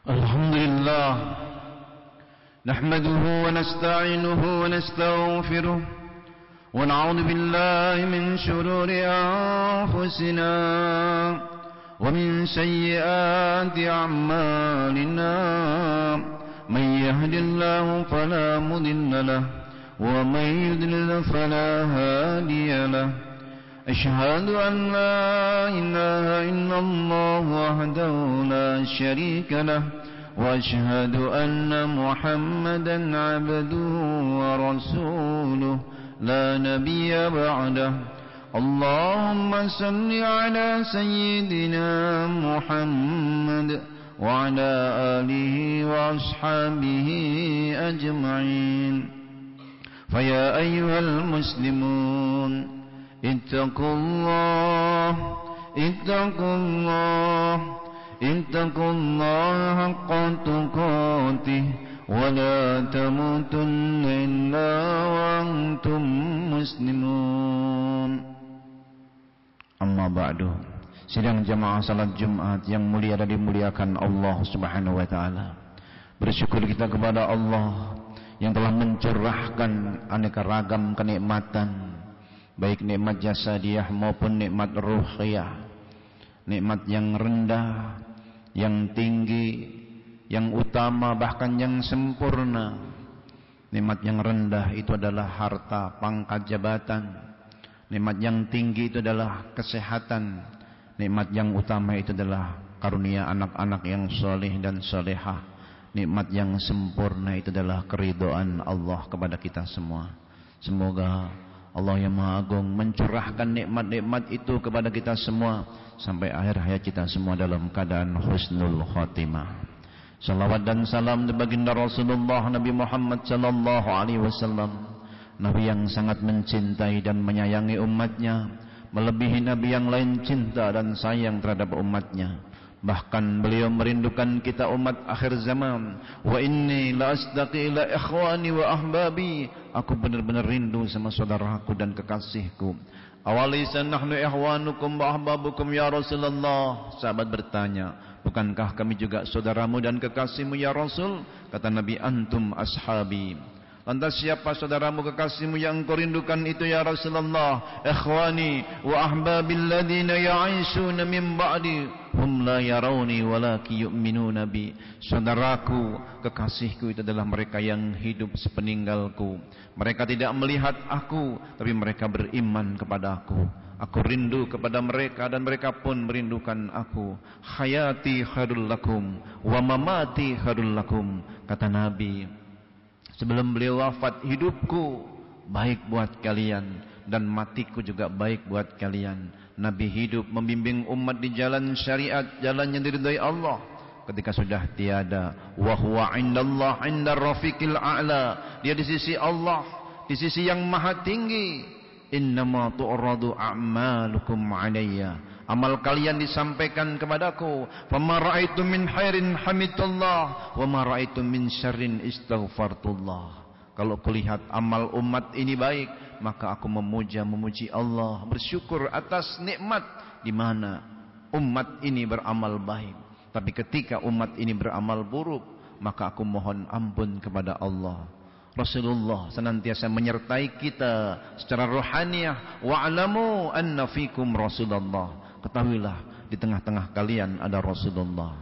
الحمد لله نحمده ونستعينه ونستغفره ونعوذ بالله من شرور أنفسنا ومن سيئات أعمالنا من يهد الله فلا مضل له ومن يضلل فلا هادي له أشهد أن لا إله إلا الله وحده لا شريك له وأشهد أن محمدا عبده ورسوله لا نبي بعده اللهم صل على سيدنا محمد وعلى آله وأصحابه أجمعين فيا أيها المسلمون اتقوا الله اتقوا الله اتقوا الله حق تقاته ولا تموتن إلا وأنتم مسلمون. Amma ba'du. Sidang jamaah salat Jumat yang mulia dan dimuliakan Allah Subhanahu wa taala. Bersyukur kita kepada Allah yang telah mencurahkan aneka ragam kenikmatan, baik nikmat jasadiyah maupun nikmat ruhiyah, nikmat yang rendah, yang tinggi, yang utama, bahkan yang sempurna. Nikmat yang rendah itu adalah harta, pangkat, jabatan. Nikmat yang tinggi itu adalah kesehatan. Nikmat yang utama itu adalah karunia anak-anak yang soleh dan solehah. Nikmat yang sempurna itu adalah keridhaan Allah kepada kita semua. Semoga Allah yang Maha Agung mencurahkan nikmat-nikmat itu kepada kita semua sampai akhir hayat kita semua dalam keadaan husnul khatimah. Salawat dan salam baginda Rasulullah Nabi Muhammad sallallahu alaihi wasallam, Nabi yang sangat mencintai dan menyayangi umatnya, melebihi Nabi yang lain cinta dan sayang terhadap umatnya. Bahkan beliau merindukan kita umat akhir zaman. Wa inni la astaqi ila ikhwani wa ahbabi. Aku benar-benar rindu sama saudaraku dan kekasihku. Awalisa nahnu ikhwanukum wa ahbabukum ya Rasulullah. Sahabat bertanya, bukankah kami juga saudaramu dan kekasihmu ya Rasul? Kata Nabi, antum ashabi. Lantas siapa saudaramu kekasihmu yang engkau rindukan itu ya Rasulullah? Ikhwani wa ahbabil ladina ya'ishuna min ba'di hum la yarawni walaki yu'minuna bi. Saudaraku, kekasihku itu adalah mereka yang hidup sepeninggalku. Mereka tidak melihat aku, tapi mereka beriman kepada aku. Aku rindu kepada mereka dan mereka pun merindukan aku. Hayati khairul lakum wa mamati khairul lakum. Kata Nabi, sebelum beliau wafat, hidupku baik buat kalian dan matiku juga baik buat kalian. Nabi hidup membimbing umat di jalan syariat, jalan yang diridhai Allah. Ketika sudah tiada, wa huwa indallah indar rafiqil a'la, dia di sisi Allah, di sisi yang maha tinggi. Innama tu'radu a'malukum alayya, amal kalian disampaikan kepadaku. Fama ra'aitu min khairin hamidallah wa ma ra'aitu min syarrin istaghfartullah. Kalau kulihat amal umat ini baik, maka aku memuji Allah, bersyukur atas nikmat di mana umat ini beramal baik. Tapi ketika umat ini beramal buruk, maka aku mohon ampun kepada Allah. Rasulullah senantiasa menyertai kita secara rohaniyah. Wa'lamu anna fikum Rasulullah. Ketahuilah di tengah-tengah kalian ada Rasulullah.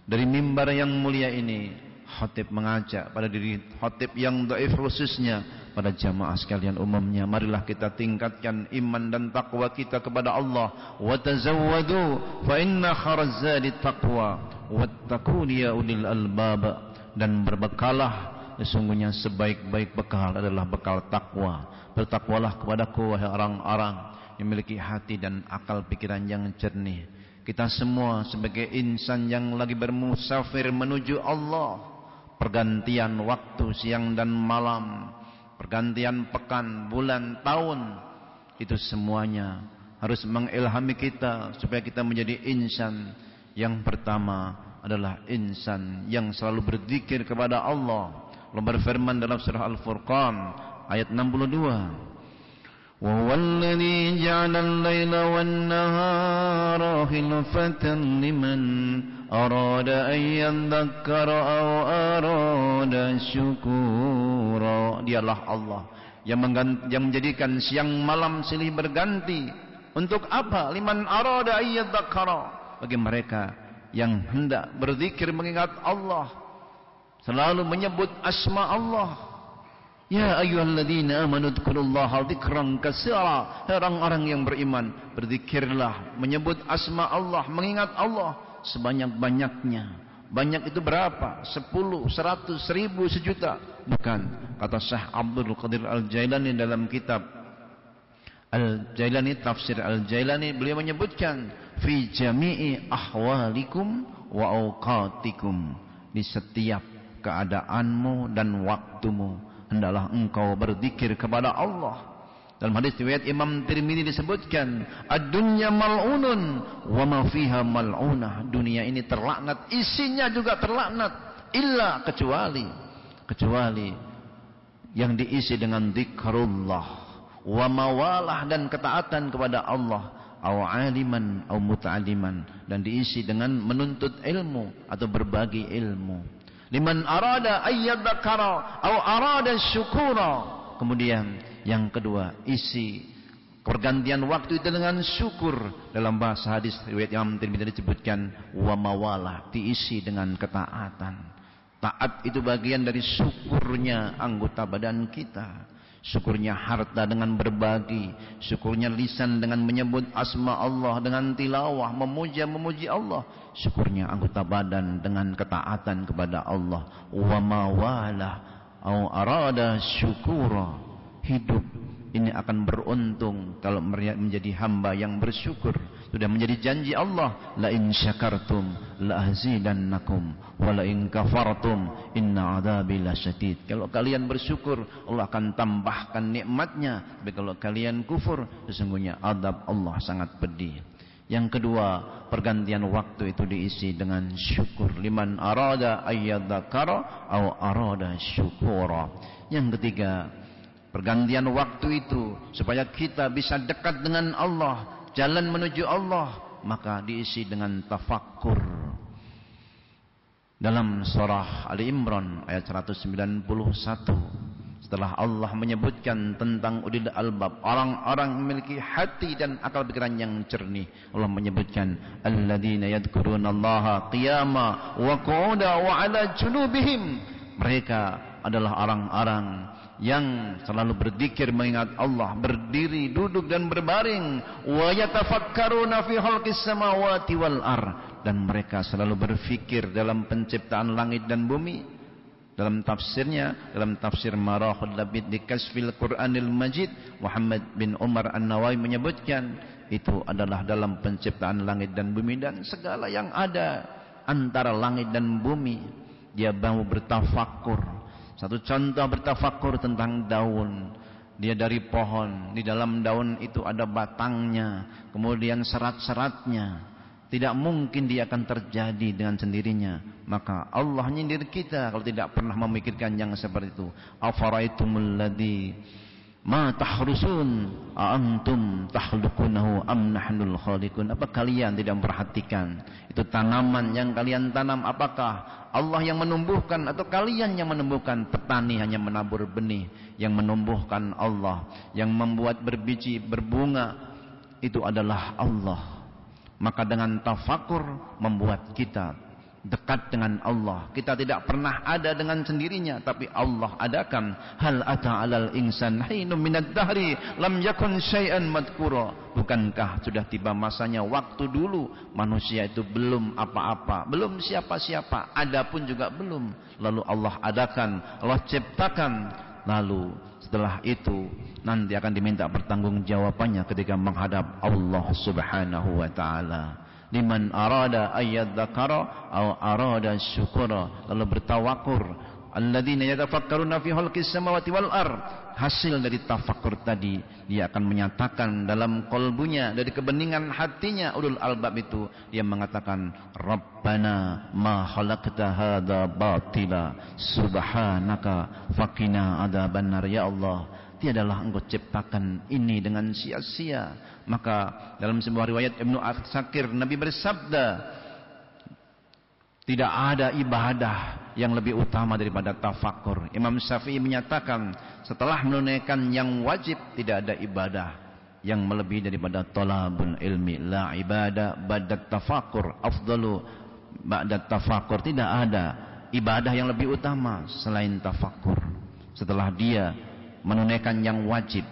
Dari mimbar yang mulia ini, khatib mengajak pada diri khatib yang dhaif khususnya, pada jamaah sekalian umumnya, marilah kita tingkatkan iman dan takwa kita kepada Allah. Wa tazawwadu fa inna khairaz zadi taqwa wattaquni ya ulil albab. Dan berbekalah, sesungguhnya sebaik-baik bekal adalah bekal takwa. Bertakwalah kepadaku wahai orang-orang yang memiliki hati dan akal pikiran yang jernih. Kita semua sebagai insan yang lagi bermusafir menuju Allah, pergantian waktu siang dan malam, pergantian pekan, bulan, tahun, itu semuanya harus mengilhami kita supaya kita menjadi insan yang pertama adalah insan yang selalu berzikir kepada Allah. Allah berfirman dalam surah Al-Furqan ayat 62, وهو الذي جعل الليل والنهار خلفة لمن أراد أن يذكر أو أراد syukura. Dialah Allah yang menjadikan siang malam silih berganti. Untuk apa? Liman arada an yadhakkara, bagi mereka yang hendak berzikir mengingat Allah, selalu menyebut asma Allah. Ya ayyuhalladzina amanu dzkurullaha dzikran katsira. Orang-orang yang beriman, berzikirlah, menyebut asma Allah, mengingat Allah sebanyak-banyaknya. Banyak itu berapa? 10, 100, 1000, sejuta? Bukan. Kata Syekh Abdul Qadir Al-Jailani dalam kitab Al-Jailani, tafsir Al-Jailani, beliau menyebutkan fi jami'i ahwalikum wa awqatikum, di setiap keadaanmu dan waktumu hendaklah engkau berzikir kepada Allah. Dalam hadis riwayat Imam Tirmidzi disebutkan, ad-dunya mal'unun wa ma fiha mal'unah. Dunia ini terlaknat, isinya juga terlaknat, illa kecuali yang diisi dengan zikrullah wa mawalah, dan ketaatan kepada Allah, au aliman au muta'alliman, dan diisi dengan menuntut ilmu atau berbagi ilmu. Liman arada ayyadzakara au arada syukura. Kemudian yang kedua, isi pergantian waktu itu dengan syukur. Dalam bahasa hadis riwayat Imam Tirmidzi disebutkan wa mawalah, diisi dengan ketaatan. Taat itu bagian dari syukurnya anggota badan kita. Syukurnya harta dengan berbagi, syukurnya lisan dengan menyebut asma Allah, dengan tilawah memuji Allah, syukurnya anggota badan dengan ketaatan kepada Allah. Wa mawalah au arada syukura. Hidup ini akan beruntung kalau menjadi hamba yang bersyukur. Sudah menjadi janji Allah, la in syakartum la azidannakum wa la in kafartum inna adzabi lasyadid. Kalau kalian bersyukur, Allah akan tambahkan nikmatnya. Tapi kalau kalian kufur, sesungguhnya adab Allah sangat pedih. Yang kedua, pergantian waktu itu diisi dengan syukur. Liman arada ayyadzakara au arada syukura. Yang ketiga, pergantian waktu itu supaya kita bisa dekat dengan Allah, jalan menuju Allah, maka diisi dengan tafakkur. Dalam surah Ali Imran ayat 191, setelah Allah menyebutkan tentang ulil albab, orang-orang memiliki hati dan akal pikiran yang jernih, Allah menyebutkan alladzina yadhkurunallaha qiyama wa qu'uda wa 'ala junubihim. Mereka adalah orang-orang yang selalu berzikir mengingat Allah, berdiri, duduk dan berbaring. Wa yatafakkaruna fi khalqis samawati wal ard, dan mereka selalu berfikir dalam penciptaan langit dan bumi. Dalam tafsirnya, dalam tafsir Marahul Labid di Kasfil Quranil Majid, Muhammad bin Umar An-Nawawi menyebutkan itu adalah dalam penciptaan langit dan bumi dan segala yang ada antara langit dan bumi. Dia mau bertafakkur. Satu contoh bertafakkur tentang daun. Dia dari pohon, di dalam daun itu ada batangnya, kemudian serat-seratnya. Tidak mungkin dia akan terjadi dengan sendirinya. Maka Allah nyindir kita kalau tidak pernah memikirkan yang seperti itu. Afaraitumul ladzi ma tahrusun antum tahlukunahu am nahnul khaliqun. Apa kalian tidak memperhatikan itu tanaman yang kalian tanam? Apakah Allah yang menumbuhkan atau kalian yang menumbuhkan? Petani hanya menabur benih, yang menumbuhkan Allah, yang membuat berbiji berbunga itu adalah Allah. Maka dengan tafakur membuat kita dekat dengan Allah. Kita tidak pernah ada dengan sendirinya, tapi Allah adakan. Hal ata 'alal insan hinum minad dahri lam yakun syai'an madhkura. Bukankah sudah tiba masanya waktu dulu manusia itu belum apa-apa, belum siapa-siapa, ada pun juga belum. Lalu Allah adakan, Allah ciptakan. Lalu setelah itu nanti akan diminta pertanggungjawabannya ketika menghadap Allah Subhanahu wa taala. Liman arada ayyadzakara aw arada syukura, lalu bertawakur. Alladzina yatafakkaruna fi khalqis samawati wal ard. Hasil dari tafakur tadi, dia akan menyatakan dalam qalbunya, dari kebeningan hatinya ulul albab itu, dia mengatakan Rabbana ma khalaqta hadza batila subhanaka faqina adzabannar. Ya Allah, tiadalah engkau ciptakan ini dengan sia-sia. Maka dalam sebuah riwayat Ibnu Atsakir, Nabi bersabda, tidak ada ibadah yang lebih utama daripada tafakur. Imam Syafi'i menyatakan, setelah menunaikan yang wajib, tidak ada ibadah yang melebihi daripada talabul ilmi. La ibadah ba'da tafakur afdalu ba'da tafakur. Tidak ada ibadah yang lebih utama selain tafakur. Setelah dia menunaikan yang wajib,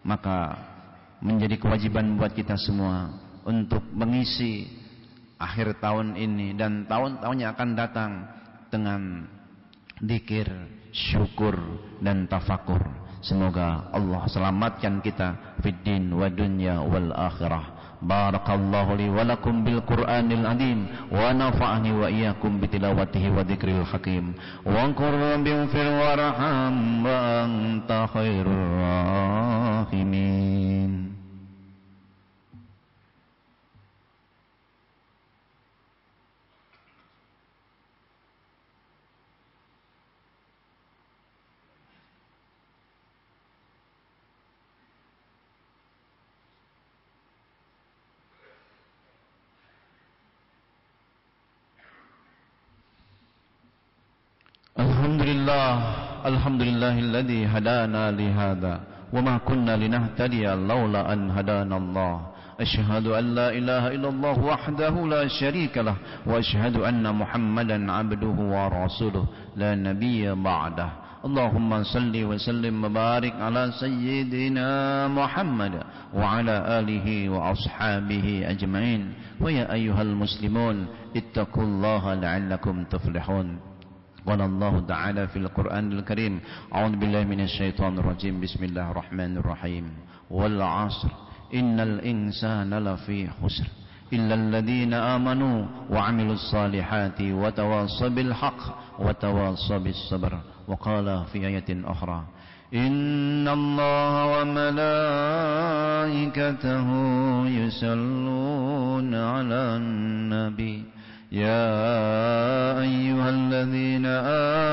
maka menjadi kewajiban buat kita semua untuk mengisi akhir tahun ini dan tahun-tahun yang akan datang dengan dzikir, syukur dan tafakur. Semoga Allah selamatkan kita fid din wa dunya wal akhirah. Barakallahu li wa lakum bil Qur'anil azim wa nafa'ani wa iyyakum bi tilawatihi wa dzikril hakim. Wa qur rabbighfir warham wa anta khairur rahimin. Alhamdulillahilladzi hadana lihada wa ma kunna linahtadiya laula an hadana Allah. Asyhadu an la ilaha illallah wahdahu la syarika lah wa asyhadu anna Muhammadan abduhu wa rasuluh la nabiyya ba'dah. Allahumma salli wa sallim wa barik ala sayyidina Muhammad wa ala alihi wa ashabihi ajma'in. Wa ya ayyuhal muslimun ittaqullaha la'allakum tuflihun. قال الله تعالى في القرآن الكريم أعوذ بالله من الشيطان الرجيم بسم الله الرحمن الرحيم والعصر إن الإنسان لفي خسر إلا الذين آمنوا وعملوا الصالحات وتواصوا بالحق وتواصوا بالصبر. وقال في آية أخرى إن الله وملائكته يصلون على النبي يا أيها الذين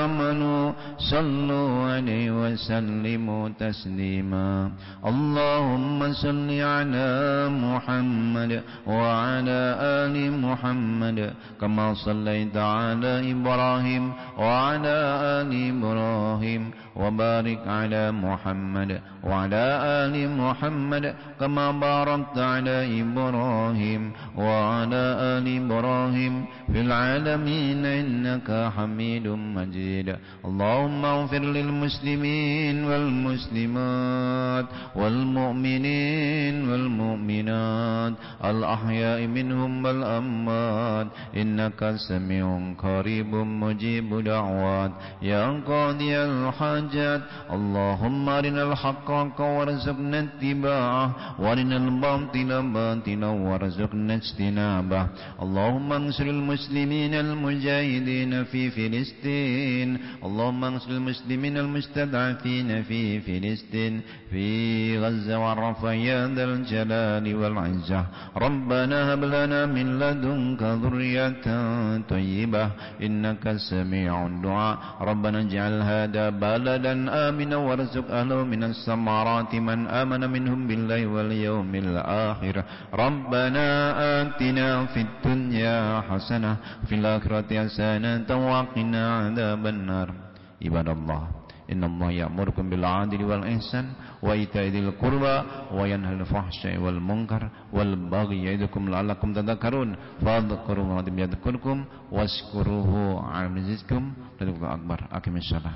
آمنوا صلوا عليه وسلموا تسليما. اللهم صل على محمد وعلى آل محمد كما صليت على إبراهيم وعلى آل إبراهيم وبارك على محمد وعلى آل محمد كما باركت على إبراهيم وعلى آل إبراهيم في العالمين إنك حميد مجيد. اللهم اغفر للمسلمين والمسلمات والمؤمنين والمؤمنات الأحياء منهم والأموات إنك سميع قريب مجيب دعوات يا قاضي الحاجات. اللهم أرنا الحق حقا وارزقنا اتباعه وارنا الباطل باطلا وارزقنا اجتنابه. اللهم انصر المسلمين المجاهدين في فلسطين. اللهم انصر المسلمين المستضعفين في فلسطين في غزة والرفع يا ذا الجلال والعزة. ربنا هب لنا من لدنك ذرية طيبة إنك سميع الدعاء. ربنا اجعل هذا بلدا آمنا وارزق أهله من الثمرات من آمن منهم بالله واليوم الآخر. ربنا آتنا في الدنيا حسنة في الآخرة حسنة وقنا عذاب النار. عباد الله إن الله يأمركم بالعدل والإحسان وإيتاء ذي القربى وينهى عن الفحشاء والمنكر والبغي يعظكم لعلكم تذكرون. فاذكروا الله يذكركم واشكروه على رزقكم. أكبر. أقم الصلاة.